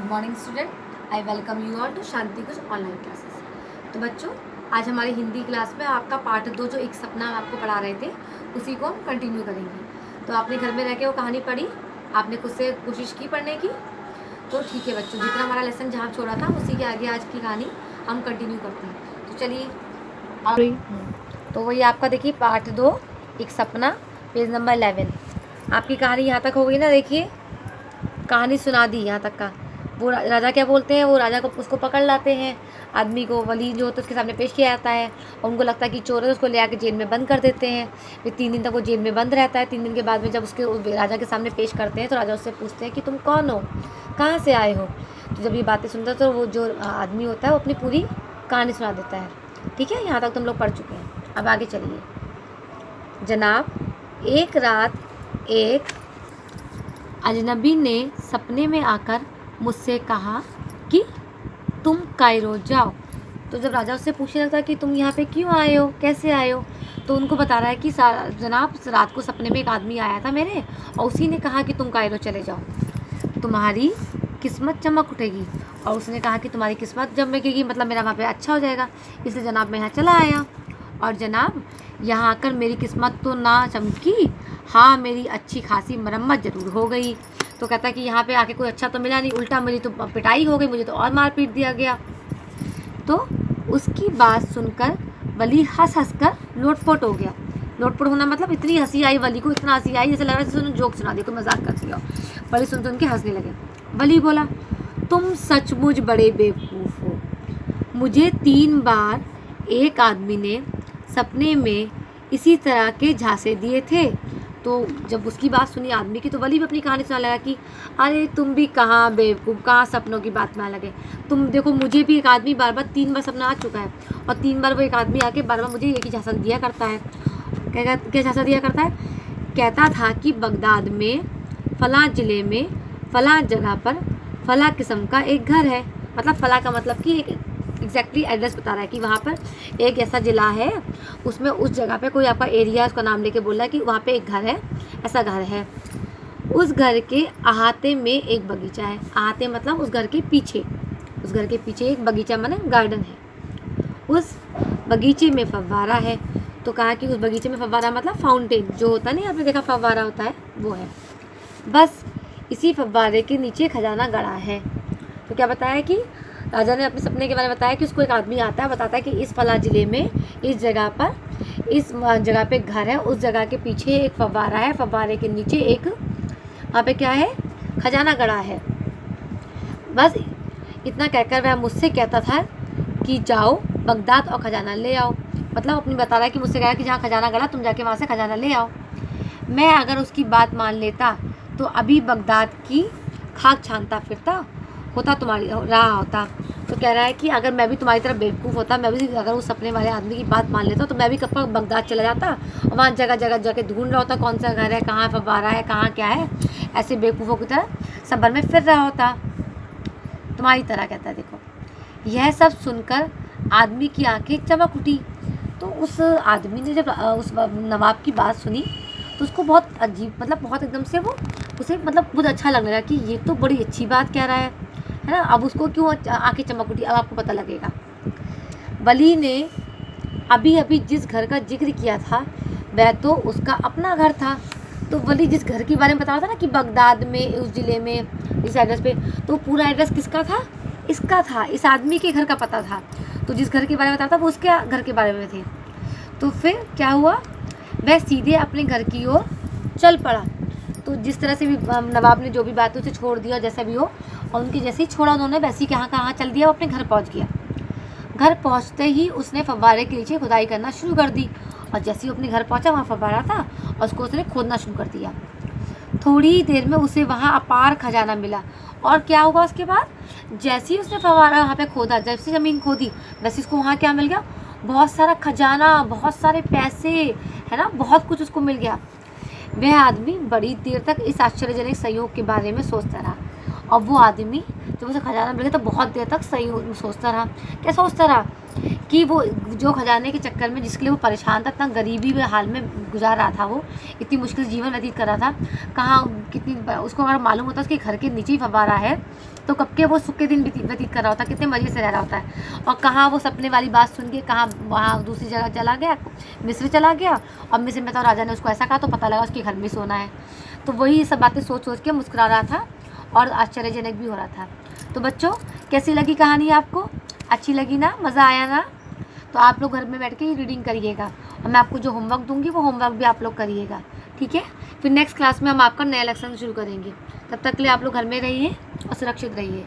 Good morning student, I welcome you all to Shanti कुछ online classes. तो बच्चों, आज हमारी हिंदी क्लास में आपका पार्ट 2 जो एक सपना आपको पढ़ा रहे थे उसी को हम कंटिन्यू करेंगे। तो आपने घर में रह के वो कहानी पढ़ी, आपने खुद से कोशिश की पढ़ने की। तो ठीक है बच्चों, जितना हमारा लेसन जहाँ छोड़ा था उसी के आगे आज की कहानी हम कंटिन्यू करते हैं। तो चलिए, तो वही आपका देखिए पार्ट 2 एक सपना, पेज नंबर 11। आपकी कहानी यहाँ तक हो गई ना। देखिए कहानी सुना दी यहाँ तक का। वो राजा क्या बोलते हैं, वो राजा को उसको पकड़ लाते हैं, आदमी को वली जो होता है उसके सामने पेश किया जाता है और उनको लगता है कि चोर है, उसको ले आके जेल में बंद कर देते हैं। फिर 3 दिन तक वो जेल में बंद रहता है। 3 दिन के बाद में जब उसके राजा के सामने पेश करते हैं तो राजा उससे पूछते हैं कि तुम कौन हो, कहाँ से आए हो। तो जब ये बातें सुनता है तो वो जो आदमी होता है वो अपनी पूरी कहानी सुना देता है। ठीक है, यहाँ तक तुम लोग पढ़ चुके हैं। अब आगे चलिए। जनाब, एक रात एक अजनबी ने सपने में आकर मुझसे कहा कि तुम कायरो जाओ। तो जब राजा उससे पूछने लगता है कि तुम यहाँ पे क्यों आए हो, कैसे आए हो, तो उनको बता रहा है कि जनाब रात को सपने में एक आदमी आया था मेरे और उसी ने कहा कि तुम कायरो चले जाओ, तुम्हारी किस्मत चमक उठेगी। और उसने कहा कि तुम्हारी किस्मत चमकेगी मतलब मेरा वहाँ पे अच्छा हो जाएगा, इसलिए जनाब मैं यहाँ चला आया। और जनाब यहाँ आकर मेरी किस्मत तो ना चमकी, हाँ मेरी अच्छी खासी मरम्मत ज़रूर हो गई। तो कहता है कि यहाँ पे आके कोई अच्छा तो मिला नहीं, उल्टा मेरी तो पिटाई हो गई, मुझे तो और मार पीट दिया गया। तो उसकी बात सुनकर वली हंस हंस कर लोटपोट हो गया। लोटपोट होना मतलब इतनी हंसी आई वली को, इतना हंसी आई जैसे लग रहा है जैसे उन्होंने जोक सुना दिया, कोई मजाक कर दिया। वली सुन के हंसने लगे। वली बोला, तुम सचमुच बड़े बेवकूफ़ हो। मुझे 3 बार एक आदमी ने सपने में इसी तरह के झांसे दिए थे। तो जब उसकी बात सुनी आदमी की तो वली भी अपनी कहानी सुना लगा कि अरे तुम भी कहाँ बेवकूफ़, कहाँ सपनों की बात में लगे। तुम देखो मुझे भी एक आदमी बार बार 3 बार सपना आ चुका है और 3 बार वो एक आदमी आके बार बार मुझे एक ही झांसा दिया करता है। क्या झांसा दिया करता है? कहता था कि बगदाद में फ़लाँ ज़िले में फ़लाँ जगह पर फ़लाँ किस्म का एक घर है। मतलब फ़लाँ का मतलब कि एक एग्जैक्टली एड्रेस बता रहा है कि वहाँ पर एक ऐसा ज़िला है, उसमें उस जगह पे कोई आपका एरिया उसका नाम लेके बोल रहा है कि वहाँ पे एक घर है, ऐसा घर है। उस घर के अहाते में एक बगीचा है। अहाते मतलब उस घर के पीछे, उस घर के पीछे एक बगीचा माने गार्डन है। उस बगीचे में फव्वारा है। तो कहा कि उस बगीचे में फव्वारा मतलब फाउंटेन जो होता है ना, आपने देखा फव्वारा होता है, वो है। बस इसी फव्वारे के नीचे खजाना गड़ा है। तो क्या बताया कि राजा ने अपने सपने के बारे में बताया कि उसको एक आदमी आता है, बताता है कि इस फला ज़िले में इस जगह पर इस जगह पे घर है, उस जगह के पीछे एक फव्वारा है, फव्वारे के नीचे एक वहाँ पे क्या है, खजाना गड़ा है। बस इतना कहकर वह मुझसे कहता था कि जाओ बगदाद और ख़जाना ले आओ। मतलब अपनी बता रहा है कि मुझसे कहा कि जहाँ खजाना गड़ा तुम जाके वहाँ से खजाना ले आओ। मैं अगर उसकी बात मान लेता तो अभी बगदाद की खाक छानता फिरता होता, तुम्हारी रहा होता। तो कह रहा है कि अगर मैं भी तुम्हारी तरह बेवकूफ़ होता, मैं भी अगर उस सपने वाले आदमी की बात मान लेता तो मैं भी कब तक बगदाद चला जाता और वहाँ जगह जगह जाके ढूंढ रहा होता कौन सा घर है, कहाँ फव्वारा है, कहाँ क्या है, ऐसे बेवकूफ़ों की तरह सबर में फिर रहा होता तुम्हारी तरह। कहता है देखो। यह सब सुनकर आदमी की आंखें चमक उठी। तो उस आदमी ने जब उस नवाब की बात सुनी तो उसको बहुत अजीब, मतलब बहुत एकदम से वो उसे मतलब बहुत अच्छा लगने लगा कि ये तो बड़ी अच्छी बात कह रहा है ना। अब उसको क्यों आंखें चमक उठी, अब आपको पता लगेगा। वली ने अभी अभी जिस घर का जिक्र किया था वह तो उसका अपना घर था। तो वली जिस घर के बारे में बता रहा था ना कि बगदाद में उस ज़िले में इस एड्रेस पे, तो पूरा एड्रेस किसका था? इसका था, इस आदमी के घर का पता था। तो जिस घर के बारे में बता रहा था वो उसके घर के बारे में थे। तो फिर क्या हुआ, वह सीधे अपने घर की ओर चल पड़ा। तो जिस तरह से भी नवाब ने जो भी बात उसे छोड़ दिया, जैसा भी हो, और उनकी जैसे ही छोड़ा उन्होंने वैसे ही कहाँ चल दिया, वो अपने घर पहुंच गया। घर पहुंचते ही उसने फव्वारे के नीचे खुदाई करना शुरू कर दी और जैसे ही अपने घर पहुंचा वहाँ फव्वारा था और उसको उसने खोदना शुरू कर दिया। थोड़ी ही देर में उसे वहाँ अपार खजाना मिला। और क्या होगा उसके बाद, जैसे ही उसने फव्वारा वहाँ पे खोदा, जैसे ज़मीन खोदी वैसे उसको वहाँ क्या मिल गया, बहुत सारा खजाना, बहुत सारे पैसे, है ना, बहुत कुछ उसको मिल गया। वह आदमी बड़ी देर तक इस आश्चर्यजनक संयोग के बारे में सोचता रहा। और वो आदमी जब उसे खजाना मिल गया तो बहुत देर तक सही सोचता रहा। क्या सोचता रहा? कि वो जो खजाने के चक्कर में जिसके लिए वो परेशान था, इतना गरीबी में हाल में गुजार रहा था, वो इतनी मुश्किल जीवन व्यतीत कर रहा था, कहाँ कितनी उसको अगर मालूम होता उसके घर के नीचे ही फव्वारा है तो कब के वो सुख के दिन व्यतीत कर रहा होता, कितने मज़े से रह रहा होता है। और कहाँ वो सपने वाली बात सुन के कहाँ वहाँ दूसरी जगह चला गया, मिस्र चला गया, और मिस्र में तो राजा ने उसको ऐसा कहा तो पता लगा उसके घर में सोना है। तो वही सब बातें सोच सोच के मुस्कुरा रहा था और आश्चर्यजनक भी हो रहा था। तो बच्चों, कैसी लगी कहानी आपको? अच्छी लगी ना? मज़ा आया ना? तो आप लोग घर में बैठ के ही रीडिंग करिएगा, और मैं आपको जो होमवर्क दूंगी वो होमवर्क भी आप लोग करिएगा, ठीक है? फिर नेक्स्ट क्लास में हम आपका नया लेसन शुरू करेंगे। तब तक के लिए आप लोग घर में रहिए और सुरक्षित रहिए।